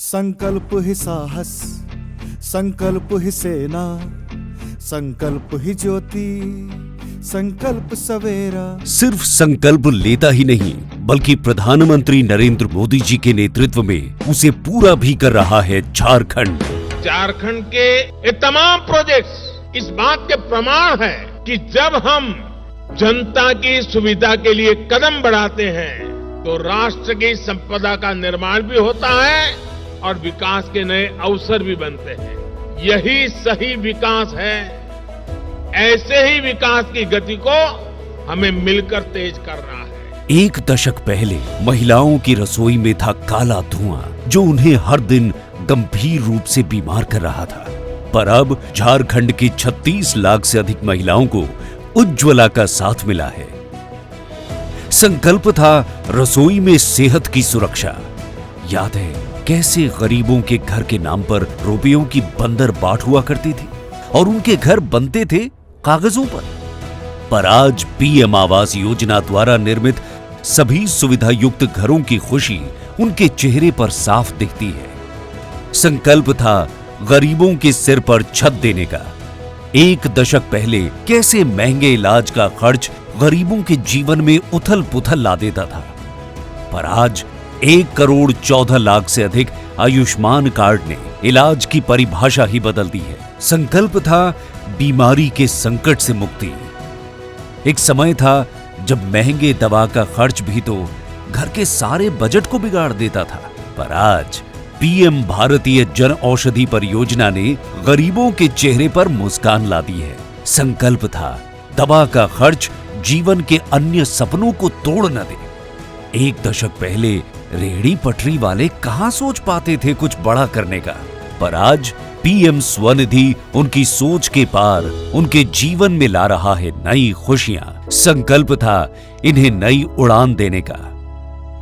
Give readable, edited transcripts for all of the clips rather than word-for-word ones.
संकल्प ही साहस, संकल्प ही सेना, संकल्प ही ज्योति, संकल्प सवेरा। सिर्फ संकल्प लेता ही नहीं बल्कि प्रधानमंत्री नरेंद्र मोदी जी के नेतृत्व में उसे पूरा भी कर रहा है झारखंड। झारखंड के ये तमाम प्रोजेक्ट्स इस बात के प्रमाण है कि जब हम जनता की सुविधा के लिए कदम बढ़ाते हैं तो राष्ट्र की संपदा का निर्माण भी होता है और विकास के नए अवसर भी बनते हैं। यही सही विकास है। ऐसे ही विकास की गति को हमें मिलकर तेज करना है। एक दशक पहले महिलाओं की रसोई में था काला धुआं जो उन्हें हर दिन गंभीर रूप से बीमार कर रहा था, पर अब झारखंड की 36 लाख से अधिक महिलाओं को उज्ज्वला का साथ मिला है। संकल्प था रसोई में सेहत की सुरक्षा। याद है कैसे गरीबों के घर के नाम पर रुपयों की बंदर बाट हुआ करती थी और उनके घर बनते थे कागजों पर आज पीएम आवास योजना द्वारा निर्मित सभी सुविधा युक्त घरों की खुशी उनके चेहरे पर साफ दिखती है। संकल्प था गरीबों के सिर पर छत देने का। एक दशक पहले कैसे महंगे इलाज का खर्च गरीबों के जीवन में उथल पुथल ला देता था, पर आज 1,14,00,000 से अधिक आयुष्मान कार्ड ने इलाज की परिभाषा ही बदल दी है। संकल्प था बीमारी के संकट से मुक्ति। एक समय था जब महंगे दवा का खर्च भी तो घर के सारे बजट को बिगाड़ देता था, पर आज पीएम भारतीय जन औषधि परियोजना ने गरीबों के चेहरे पर मुस्कान ला दी है। संकल्प था दवा का खर्च जीवन के अन्य सपनों को तोड़ न दे। एक दशक पहले रेहड़ी पटरी वाले कहां सोच पाते थे कुछ बड़ा करने का, पर आज पीएम स्वनिधि उनकी सोच के पार उनके जीवन में ला रहा है नई खुशियां। संकल्प था इन्हें नई उड़ान देने का।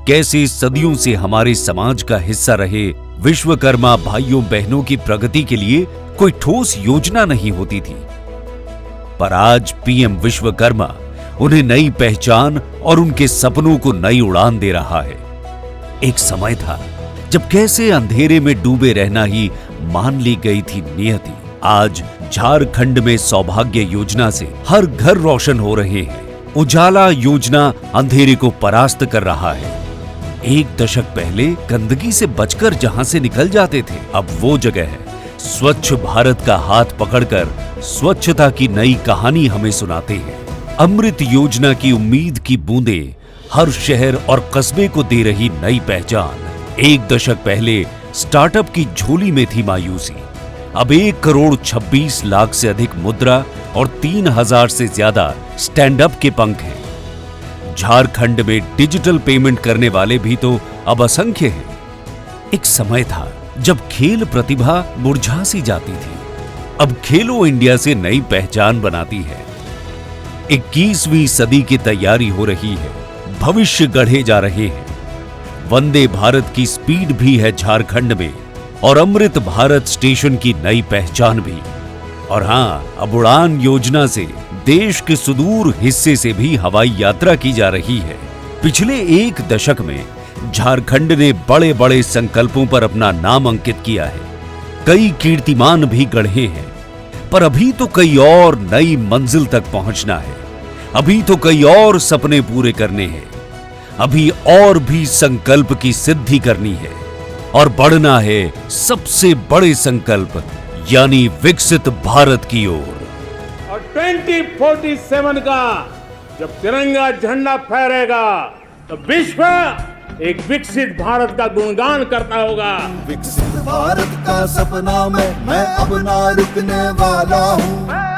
कैसे सदियों से हमारे समाज का हिस्सा रहे विश्वकर्मा भाइयों बहनों की प्रगति के लिए कोई ठोस योजना नहीं होती थी, पर आज पीएम विश्वकर्मा उन्हें नई पहचान और उनके सपनों को नई उड़ान दे रहा है। एक समय था जब कैसे अंधेरे में डूबे रहना ही मान ली गई थी नियति। आज झारखंड में सौभाग्य योजना से हर घर रोशन हो रहे हैं। उजाला योजना अंधेरे को परास्त कर रहा है। एक दशक पहले गंदगी से बचकर जहां से निकल जाते थे, अब वो जगह है। स्वच्छ भारत का हाथ पकड़कर स्वच्छता की नई कहानी हमें सुनाते हैं। अमृत योजना की उम्मीद की बूंदें हर शहर और कस्बे को दे रही नई पहचान। एक दशक पहले स्टार्टअप की झोली में थी मायूसी, अब 1,26,00,000 से अधिक मुद्रा और 3,000 से ज्यादा स्टैंड अप के पंख हैं। झारखंड में डिजिटल पेमेंट करने वाले भी तो अब असंख्य हैं। एक समय था जब खेल प्रतिभा मुरझा सी जाती थी, अब खेलो इंडिया से नई पहचान बनाती है। 21वीं सदी की तैयारी हो रही है, भविष्य गढ़े जा रहे हैं। वंदे भारत की स्पीड भी है झारखंड में और अमृत भारत स्टेशन की नई पहचान भी। और हां, अब उड़ान योजना से देश के सुदूर हिस्से से भी हवाई यात्रा की जा रही है। पिछले एक दशक में झारखंड ने बड़े बड़े संकल्पों पर अपना नाम अंकित किया है। कई कीर्तिमान भी गढ़े हैं, पर अभी तो कई और नई मंजिल तक पहुंचना है। अभी तो कई और सपने पूरे करने हैं। अभी और भी संकल्प की सिद्धि करनी है और बढ़ना है सबसे बड़े संकल्प यानी विकसित भारत की ओर। और 2047 का जब तिरंगा झंडा फहरेगा तो विश्व एक विकसित भारत का गुणगान करता होगा। विकसित भारत का सपना मैं अब ना रुकने वाला हूँ।